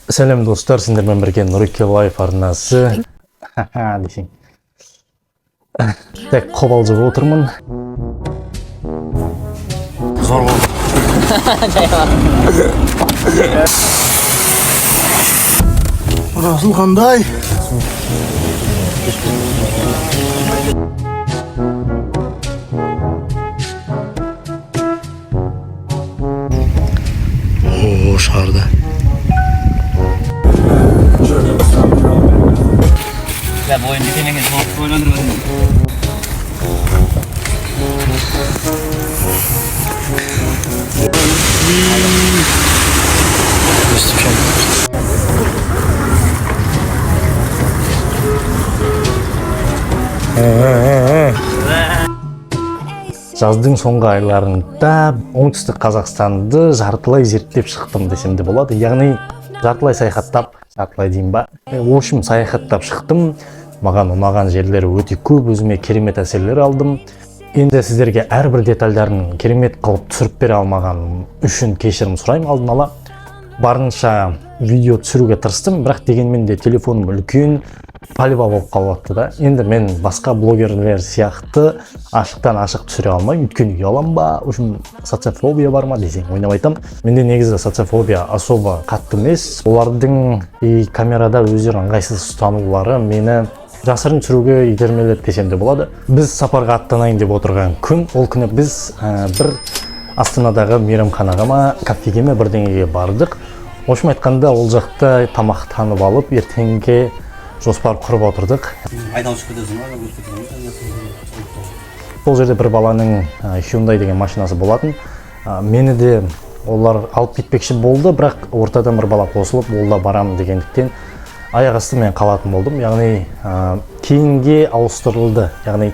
Сәлем достар, сендермен бірге Нұреке Лайф арнасы. Десең. Тек қобалжып отырмын. Зор болды. Расыл қандай? О, шарды. Ya bu oyun bitenenge soğuk oynandırmadın. Жаздың соңғы айларында оңтүстік Қазақстанды жартылай зерттеп шықтым десем де болады. Яғни жартылай саяхаттап, жартылай дейін ба? Общем, саяхаттап шықтым. Маған ұнаған жерлері өте көп, өзіме керемет әсерлер алдым. Енді сіздерге әрбір детальдарын керемет қылып түсіріп бере алмаған үшін кешірім сұраймын алдын ала. Барынша видео түсіруге тырыстым, бірақ дегенмен де телефоным үлкен, палева болып қалыпты да. Енді мен басқа блогерлер сияқты ашықтан ашық түсіре алмаймын, өйткені ұялам ба, үшін социофобия бар ма десең ойнап айтам. Менде негізі социофобия особо қатты емес. Олардың камерада өздері ыңғайсыз ұстанулары мені жасырын түсіруге итермеледі десем де болады. Біз сапарға аттанайын деп отырған күн, ол күні біз бір Астанадағы мейрамханаға ма, кафеге ме бірдеңеге бардық. Общем айтқанда, ол жақта тамақтанып алып, ертеңге жоспар құрып отырдық. Сол жерде бір баланың Hyundai деген машинасы болатын. Мені де олар алып кетпекші болды, бірақ ортадан бір бала қосылып, ол да барамын дегендіктен аяқ асты мен қалатын болдым. Яғни кейінге ауыстырылды. Яғни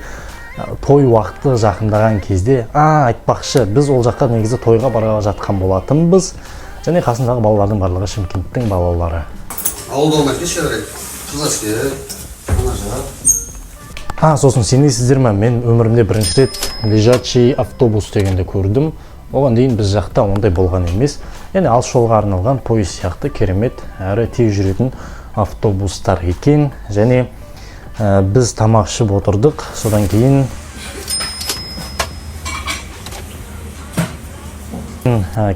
той уақыты жақындаған кезде, айтпақшы, біз ол жаққа негізі тойға бара жатқан болатынбыз. Және қасындағы балалардың барлығы Шымкенттің балалары. Ауылда olmak шерек. Қызашке, қанажа. Сосын сенесіздер ме, мен өмірімде бірінші рет лежачий автобус дегенді көрдім. Оған дейін біз жақта ондай болған емес. Яғни алыс жолға арналған пойыз сияқты керемет әрі тез жүретін автобустар екен. Және біз тамақ ішіп отырдық. Содан кейін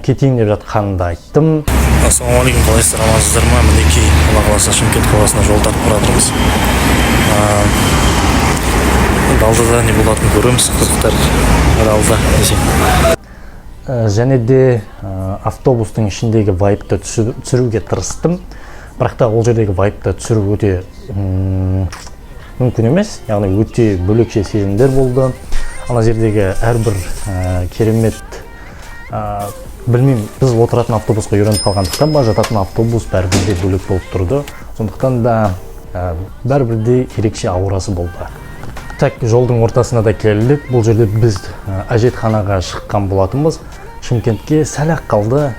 кетейін деп жатқанымды айттым. Ассалаумағалейкум, қалайсыздар, амансыздар ма? Мінекей Алла қаласа Шымкент қаласына жол тартып бара жатырмыз. Алдыда не болатынын көреміз, қызықтар алда десең. Және де автобустың ішіндегі вайпты түсіруге тырыстым. Бірақ та ол жердегі вайпты түсіру өте мүмкін емес, яғни өте бөлекше сезімдер болды. Ана жердегі әрбір керемет, білмеймін, біз отыратын автобусқа үйреніп қалғандықтан ба, жататын автобус бәрібірде бөлек болып тұрды. Сондықтан да бәрібірде ерекше аурасы болды. Так, жолдың ортасына да келдік. Бұл жерде біз әжетханаға шыққан болатынбыз. Шымкентке сәл-ақ қалды.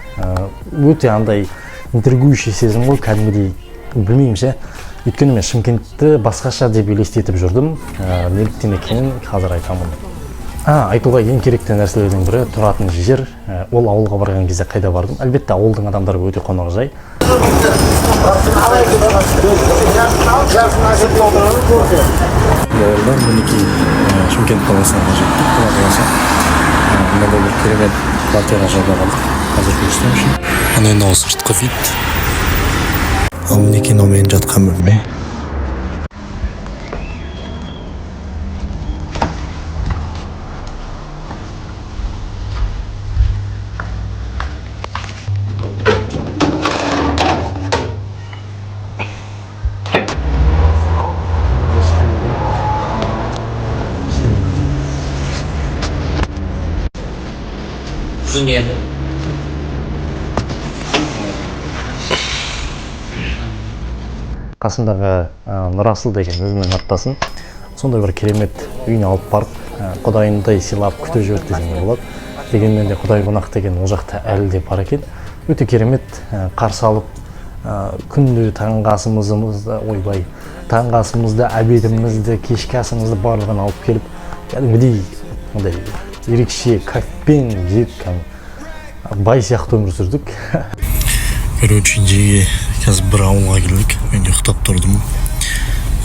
Өте андай интригующий сезім ғой, кәдімгідей, білмеймін ше. Өйткені мен Шымкентті басқаша деп елестетіп жүрдім. Неліктен екенін қазір айтамын. Айтуға ең керекті нәрселердің бірі тұратын жер. Ол ауылға барған кезде қайда бардым? Әлбетте ауылдың адамдары өте қонақжай. Бауырлар, мінекей Шымкент қаласына жеттік. Алла қаласа мынандай бір керемет квартира жалдап алдық. Қазір көрсетем үшін. Ана енді осы сыртқы вид. Ал мінекей мынау мен жатқан бөлме. Қасындағы Нұрасыл деген өзінің аттасын. Сондай бір керемет үйіне алып барып, құдайындай сыйлап күтіп жіберді десем болады. Дегенмен де құдай қонақ деген ол жақта әлі де бар екен. Өте керемет қарсы алып, күнде таңғы асымызды, обедімізді, кешкі асымызды барлығын алып келіп, кәдімгідей ерекше кайфпен жеп, бай сияқты өмір сүрдік. Короче, жеге қазір бір ауылға келдік. Мен ұйықтап тұрдым.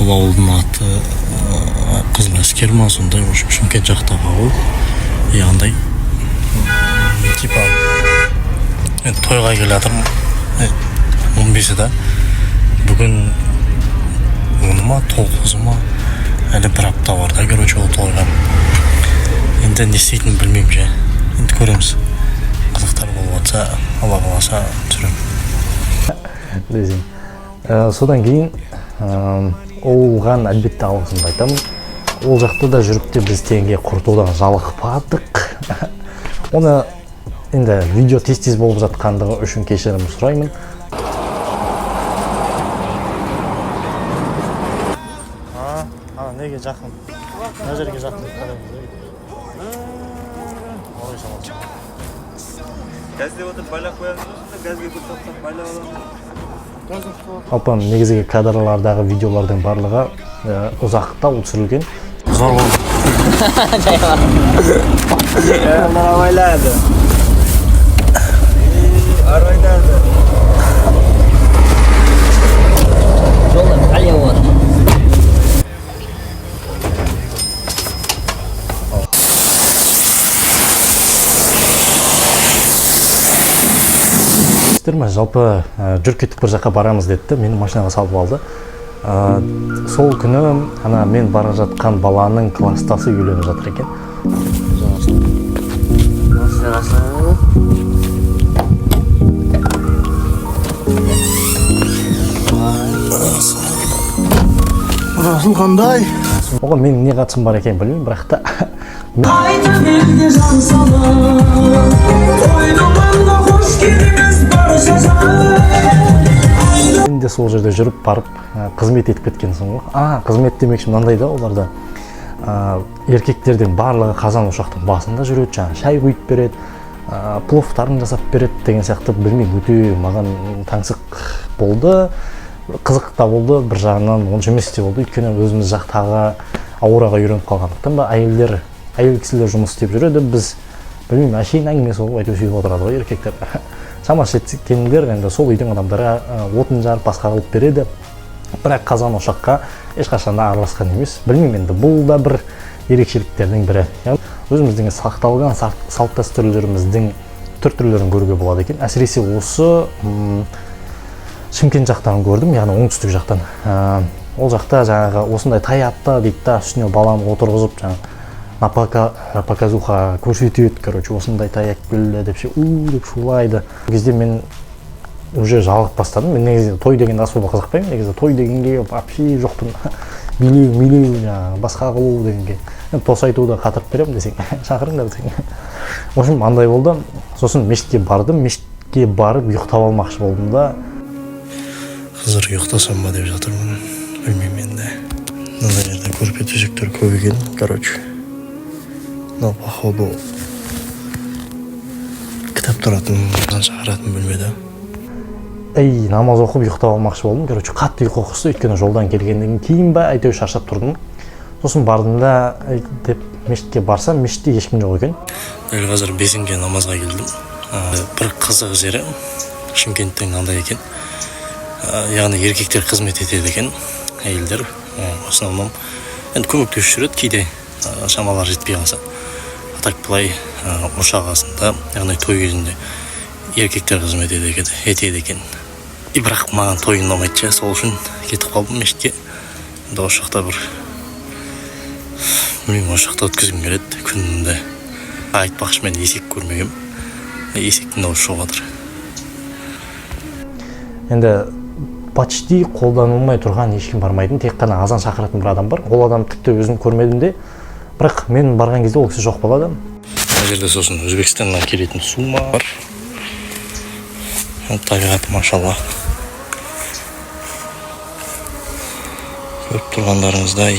Бұл ауылдың аты Қызыл Әскер ма сондай, в общем, Шымкент жақтағы ауыл. Яғандай типа мен тойға келе жатырмын. 15-да. Бүгін 10 ма 9 ма әлі бір апта бар да, короче, ол тойға. Енді не істейтінін білмеймін же. Енді көреміз. Қызықтар болып жатса, Алла қаласа түсіремін. Десең. Содан кейін оған әлбетте алғысымды айтамын. Ол жақта да жүріп те біз теңге құртудан жалықпадық. Оны енді видео тез болып жатқандығы үшін кешірім сұраймын. Неге жақын? Мына жерге жақын қараймыз. Орай шамасы. Газ деп отырып байлап қоямыз, газге бір тоқтап байлап аламыз. Алпам, негізгі кадрлардағы видеолардың барлығы ұзақта түсірілген. Зор болды. Байлады. Арбайлады. Жолда қалия болады. Жалпы жүріп кетіп бір жаққа барамыз деді, мені машинаға салып алды. Сол күні мен бара жатқан баланың класстасы үйленіп жатыр екен. Расыл қандай? Оған менің не қатысым бар екен білмеймін, бірақ та мен де сол жерде жүріп барып қызмет етіп кеткенсің ғой. Қызмет демекші мынандай да, оларда еркектердің барлығы қазан ошақтың басында жүреді, жаңа шай құйып береді, пловтарын жасап береді деген сияқты. Білмеймін, өте маған таңсық болды, қызық та болды, бір жағынан онша емес те болды. Өйткені өзіміз жақтағы аураға үйреніп қалғандықтан ба, әйел кісілер жұмыс істеп жүреді, біз білмеймін, әшейін әңгімесі болып әйтеуір сүйіп отырады ғой еркектер. Шамасы жеткендер енді сол үйдің адамдары отын жарып басқа қылып береді, бірақ қазан ошаққа ешқашан да араласқан емес. Білмеймін, енді бұл да бір ерекшеліктердің бірі. Өзіміздің сақталған салт дәстүрлеріміздің түр-түрлерін көруге болады екен. Әсіресе осы Шымкент жақтан көрдім, яғни оңтүстік жақтан. Ол жақта жаңағы осындай тай атты дейді да, үстіне баланы отырғызып жаңағы показуха көрсетеді, короче, осындай таяқ келді деп деп шулайды. Ол кезде мен уже жалығып бастадым. Мен негізі той дегенді особо қызықпаймын. Негізі той дегенге вообще жоқпын. Билеу, басқа қылу дегенге. Тос айтуды қатырып беремін десең, шақырыңдар десең. В общем, андай болды. Сосын мешітке бардым. Мешітке барып ұйықтап алмақшы болдым да. Қызыр ұйықтасам ба деп жатырмын. Білмеймін енді. Мына жерде көрпе-төсектер көп екен, короче. Но походу кітап тұратын, шақыратын бөлмеде. Намаз оқып ұйықтап алмақшы болдым. Короче, қатты ұйқы қысты, өйткені жолдан келгеннен кейін ба әйтеуір шаршап тұрдым. Сосын бардым да деп мешітке барсам, мешітте ешкім жоқ екен. Дәл қазір 5-ге намазға келдім. Бір қызық жері Шымкенттің андай екен. Яғни еркектер қызмет етеді екен, әйелдер в основном енді көмектесіп жүреді кейде, шамалар жетпей қалса. Так былай ошақ асында, яғни той кезінде еркектер қызмет етеді екен. Бірақ маған той ұнамайды, сол үшін кетіп қалдым мешітке. Енді ошақта бір ошақта өткізгім келеді күнімді. Айтпақшы, мен есек көрмегем. Есектің дауысы шығып жатыр. Енді почти қолданылмай тұрған ешкім бармайтын, тек қана азан шақыратын бір адам бар. Ол адам тіпті өзім көрмедім де, бірақ мен барған кезде ол кісі жоқ болады. Мына жерде сосын Өзбекстаннан келетін су бар. Табиғат машалла. Көріп тұрғандарыңыздай.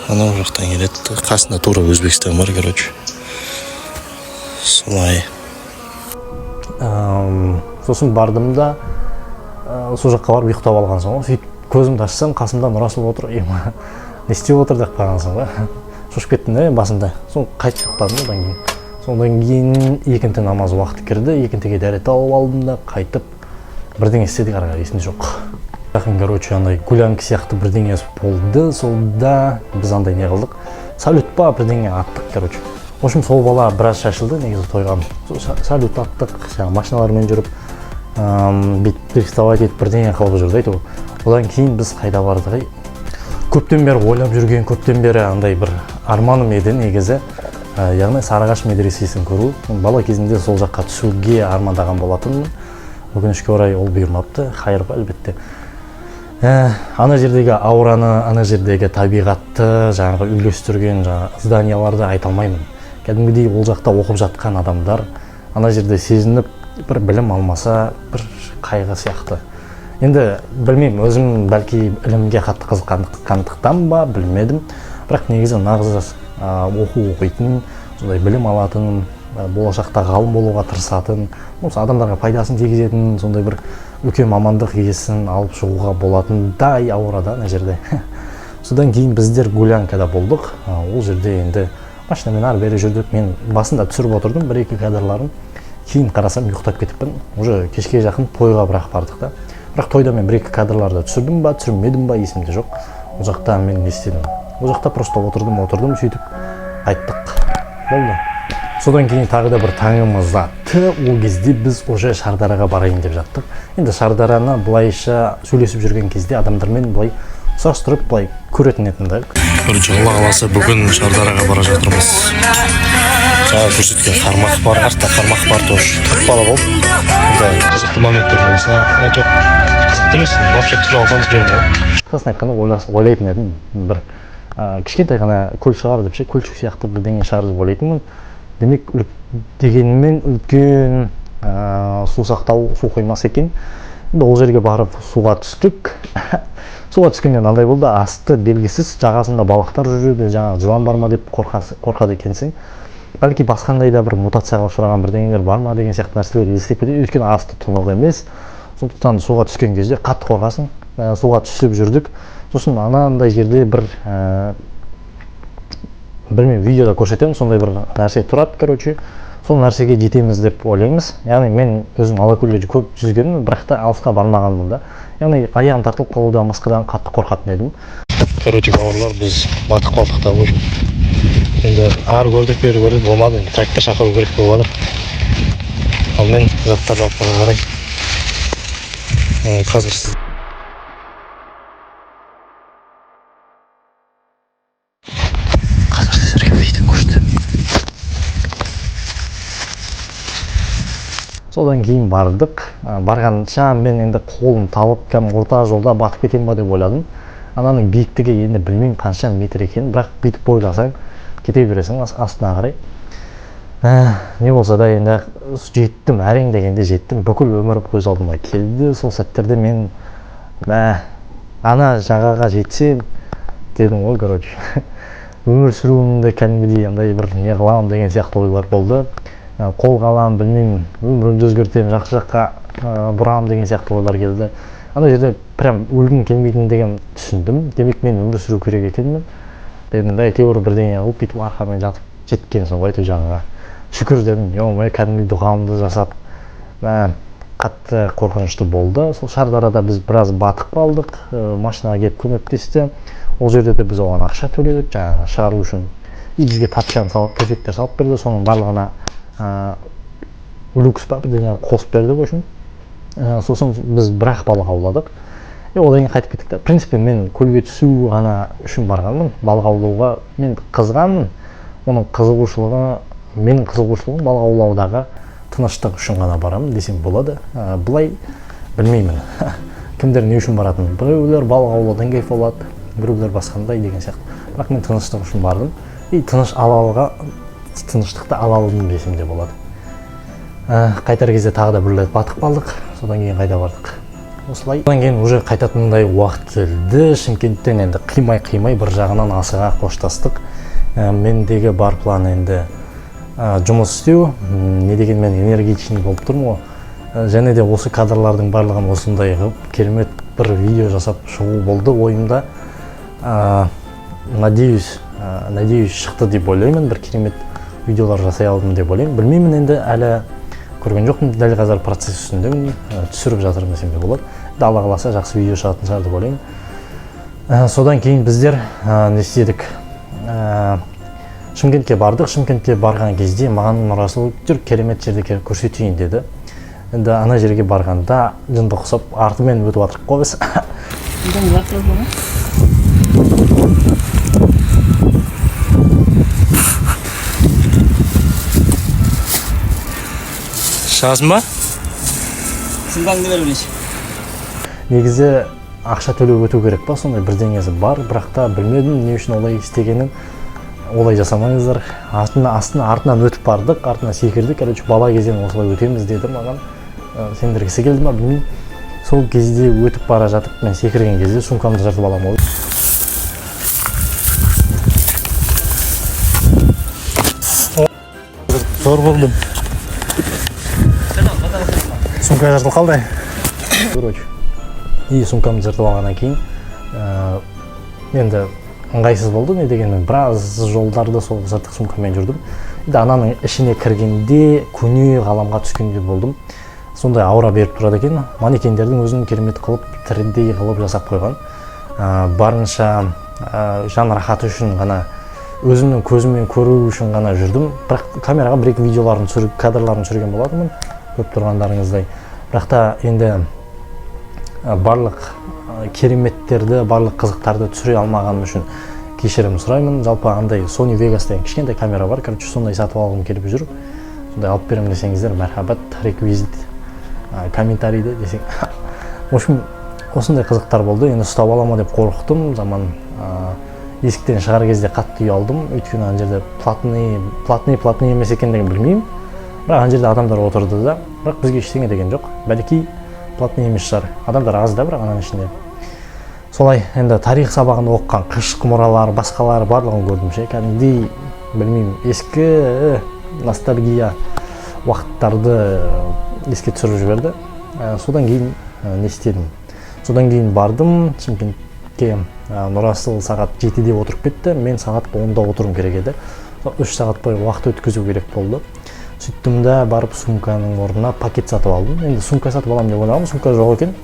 Анау жақтан келеді. Қасында тура Өзбекстан бар, короче. Солай. Сосын бардым да сол жаққа барып ұйықтап алған соң, сөйтіп көзімді ашсам, қасымда Нұрасыл отыр. Не істеп отыр деп қалған соң, шошып кеттім басында. Соң қайтып ұйықтадым, одан кейін. Содан кейін екінті намаз уақыты кірді, екінтіге дәрет алып алдым да қайтып бірдеңе істедік, ары есімде жоқ. Жақын, короче, андай гулянка сияқты бірдеңе болды. Солда біз андай не қылдық, салют па бірдеңе аттық, короче. В общем, сол бала біраз шашылды, негізі тойға. Салют аттық, машиналармен жүріп, бүйтіп приставать етіп бірдеңе қылып жүрді айту. Одан кейін біз қайда бардық? Көптен бері ойлап жүрген, көптен бері андай бір арманым еді негізі. Яғни Сарыағаш медресесін көру. Бала кезінде сол жаққа түсуге армандаған болатынмын. Өкінішке орай ол бұйырмапты, қайыр әлбетте. Ана жердегі аураны, ана жердегі табиғатты, жаңағы үйлестірген зданияларды айта алмаймын. Кәдімгідей ол жақта оқып жатқан адамдар ана жерде сезініп, бір білім алмаса, бір қайғы сияқты. Енді білмеймін, өзім бәлки ілімге қатты қызыққандықтан ба, білмедім. Бірақ негізі нағыз оқу оқитын, сондай білім алатын, болашақта ғалым болуға тырысатын, осы адамдарға пайдасын тигізетін, сондай бір үлкен мамандық иесін алып шығуға болатындай аурада ана жерде. Содан кейін біздер гулянкада болдық. Ол жерде енді машинамен ары бері жүрдік. Мен басында түсіріп отырдым бір-екі кадрларын. Кейін қарасам ұйықтап кетіппін. Уже кешке жақын тойға бірақ бардық та. Бірақ тойда мен бір-екі кадрларды түсірдім ба, түсірмедім ба, есімде жоқ. Ол жақта мен не істедім? Ол жақта просто отырдым, сөйтіп қайттық. Болды. Содан кейін тағы да бір таңымыз атты. Ол кезде біз уже Шардараға барайын деп жаттық. Енді Шардараны былайша сөйлесіп жүрген кезде адамдармен былай сұрастырып былай көретін едім. Короче, Алла қаласа бүгін Шардараға бара жатырмыз. Жаңа көрсеткен қармақ бар, артта қармақ бар, тоже тықпалы болып. Қызықты моменттер болса, жоқ. Қызықты емес, вообще түсіре алсаңыз жөн. Қысқасын айтқанда ойлайтын едім, бір кішкентай ғана көл шығар деп ше, көлшік сияқты бірдеңе шығар деп ойлайтынмын. Демек, дегенмен үлкен су сақтау, су қоймасы екен. Ол жерге барып суға түстік. Суға түскеннен андай болды, асты белгісіз, жағасында балықтар жүреді, жаңағы жылан бар ма деп қорқады екенсің. Бәлки басқандай да бір мутацияға ұшыраған бірдеңелер бар ма деген сияқты нәрселер елестеп кетеді. Өйткені асты тұнық емес. Сондықтан суға түскен кезде қатты қорқасың. Суға түсіп жүрдік. Сосын анандай жерде бір білмеймін, видеода көрсетемін, сондай бір нәрсе тұрады, короче. Сол нәрсеге жетеміз деп ойлаймыз. Яғни мен өзім Алакөлде көп жүзгенмін, бірақ та алысқа бармағанмын да. Яғни аяғым тартылып қалудан басқадан қатты қорқатын едім. Короче, бауырлар, біз батып қалдық та ғой. Енді ары көрдік, бері көрдік, болмады. Трактор шақыру керек болады. Ал мен заттарды алып бара қарай. Қазір сіз Содан кейін бардық. Барғанша мен енді қолым талып, орта жолда батып кетем ба деп ойладым. Ананың биіктігі енді білмеймін қанша метр екенін, бірақ бүйтіп ойласаң кете бересің астына қарай. Не болса да енді жеттім, әрең дегенде жеттім. Бүкіл өмір көз алдыма келді. Сол сәттерде мен ана жағаға жетсем дедім ғой, короче. Өмір сүруімді кәдімгідей андай бір не қыламын деген сияқты ойлар болды. Қолға аламын, білмеймін, өмірімді өзгертемін, жақсы жаққа бұрамын деген сияқты ойлар келді. Ана жерде прям өлгім келмейтін деген түсіндім. Демек мен өмір сүру керек екенмін. Дедім да әйтеуір бірдеңе қылып бүйтіп арқамен жатып жеткенсің ғой жағаға. Шүкір дедім, кәдімгідей дұғамды жасап. Қатты қорқынышты болды. Сол Шардарада біз біраз батып қалдық. Машинаға келіп көмектесті. Ол жерде де біз оған ақша төледік, жаңағы шығару үшін. Бізге тапчан салып, төсектер салып берді, соның барлығына люкс па бірдеңе қосып берді ғой. Сосын біз бір-ақ балық ауладық. Одан кейін қайтып кеттік та. В принципе, мен көлге түсу ғана үшін барғанмын. Балық аулауға мен қызғанмын. Оның менің қызығушылығым балық аулаудағы тыныштық үшін ғана барамын десем болады. Бұлай білмеймін. Кімдер не үшін баратын? Біреулер балық аулаудан кайф алады, біреулер басқандай деген сияқты. Бірақ мен тыныштық үшін бардым. Тыныштықты ала алдым десем де болады. Қайтар кезде тағы да бір рет батып қалдық. Содан кейін қайда бардық. Осылай. Содан кейін уже қайтатындай уақыт келді. Шымкенттен енді қимай бір жағынан асыға қоштастық. Мендегі бар план енді жұмыс істеу. Не деген мен энергичный болып тұрмын ғой. Және де осы кадрлардың барлығын осындай керемет бір видео жасап шығу болды ойымда. Надеюсь, шықты деп ойлаймын. Бір керемет видеолар жасай алдым деп ойлаймын. Білмеймін, енді әлі көрген жоқпын, дәл қазір процесс үстіндемін, түсіріп жатырмын десем де болады. Алла қаласа жақсы видео шығатын шығар деп ойлаймын. Содан кейін біздер не істедік? Шымкентке бардық. Шымкентке барған кезде маған Нұрасыл жүр, керемет жерді көрсетейін деді. Енді ана жерге барғанда жынды ұқсап артымен өтіп жатырық қой біз. Шығасың ба? Сымбаңды бер білеші. Негізі ақша төлеп өту керек па, сондай бірдеңесі бар, бірақ та білмедім не үшін олай істегенін. Олай жасамаңыздар. Артынан өтіп бардық, артынан секірдік. Короче, бала кезден осылай өтеміз деді маған. Сендіргісі келді ма білмеймін. Сол кезде өтіп бара жатып, мен секірген кезде сумкамды жыртып аламын ғой. Зор болдым. Сумка жыртылып қалды. Короче, и сумкамды жыртып алғаннан кейін енді ыңғайсыз болды, не дегенмен біраз жолдарды сол жыртық сумкамен жүрдім. Енді ананың ішіне кіргенде көне ғаламға түскендей болдым. Сондай аура беріп тұрады екен. Манекендердің өзін керемет қылып, 3D қылып жасап қойған. Барынша жан рахаты үшін ғана, өзімнің көзіммен көру үшін ғана жүрдім. Бірақ камераға бір-екі видеоларын түсіріп, кадрларын түсірген болатынмын, көріп тұрғандарыңыздай. Бірақ та енді барлық кереметтерді, барлық қызықтарды түсіре алмағаным үшін кешірім сұраймын. Жалпы андай Sony Vegas деген кішкентай камера бар, короче, сондай сатып алғым келіп жүр. Сондай алып беремін десеңіздер, мәрхабат, реквизит, комментарийді десең. В общем, осындай қызықтар болды. Енді ұстап алама деп қорықтым. Заман есіктен шығар кезде қатты ұялдым. Өйткені ана жерде платный емес екендігін білмеймін. Бірақ ана жерде адамдар отырды да, бірақ бізге ештеңе деген жоқ. Бәлки платный емес шығар. Адамдар аз да, бірақ ананың ішінде. Солай, енді тарих сабағын оққан қыш құмыралар, басқалар барлығын көрдім ше. Кәдімгідей, білмеймін, ескі ностальгия уақыттарды еске түсіріп жіберді. Содан кейін не істедім? Содан кейін бардым Шымкентке. Нұрасыл сағат 7-де отырып кетті. Мен сағат 10-да отыруым керек еді. 3 сағат бойы уақыт өткізу керек болды. Сөйттім да барып сумканың орнына пакет сатып алдым. Енді сумка сатып аламын деп ойлағам, сумка жоқ екен.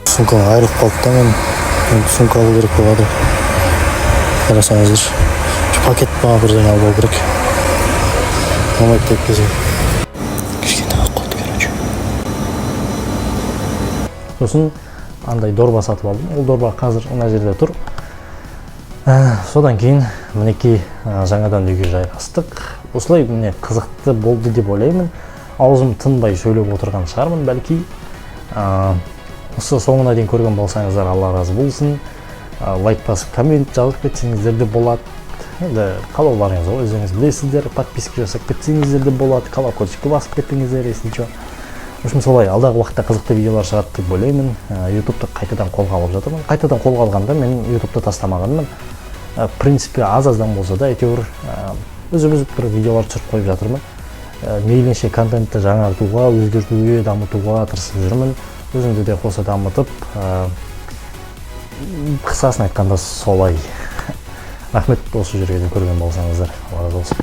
Сумка айырылып қалды да, мен сумка алу керек болады. Қарасаңыздар. Пакет маған бірдеңе алып алу керек. Болмайды деп кезде. Кішкентай алып қалды, короче. Сосын андай дорба сатып алдым. Ол дорба қазір ана жерде тұр. Содан кейін мінекей жаңадан үйге жайғастық. Осылай міне қызықты болды деп ойлаймын. Аузым тынбай сөйлеп отырған шығармын бәлки. Осы соңына дейін көрген болсаңыздар, Алла разы болсын. Лайк басып, коммент жазып кетсеңіздер де болады. Енді қалауларыңыз ғой, өздеріңіз білесіздер. Подписка жасап кетсеңіздер де болады. Колокольчикті басып кеттіңіздер, если что. В общем, солай алдағы уақытта қызықты видеолар шығады деп ойлаймын. YouTube-ты қайтадан қолға алып жатырмын. Қайтадан қолға алғанда мен YouTube-ты тастамағанмын. В принципе, аз-аздан болса да, әйтеуір үзіп бір видеолар түсіріп қойып жатырмын. Мейлінше контентті жаңартуға, өзгертуге, дамытуға тырысып жүрмін. Өзімді де қоса дамытып, қысқасын айтқанда солай. Рахмет, осы жерге көрген болсаңыздар. Алла разы болсын.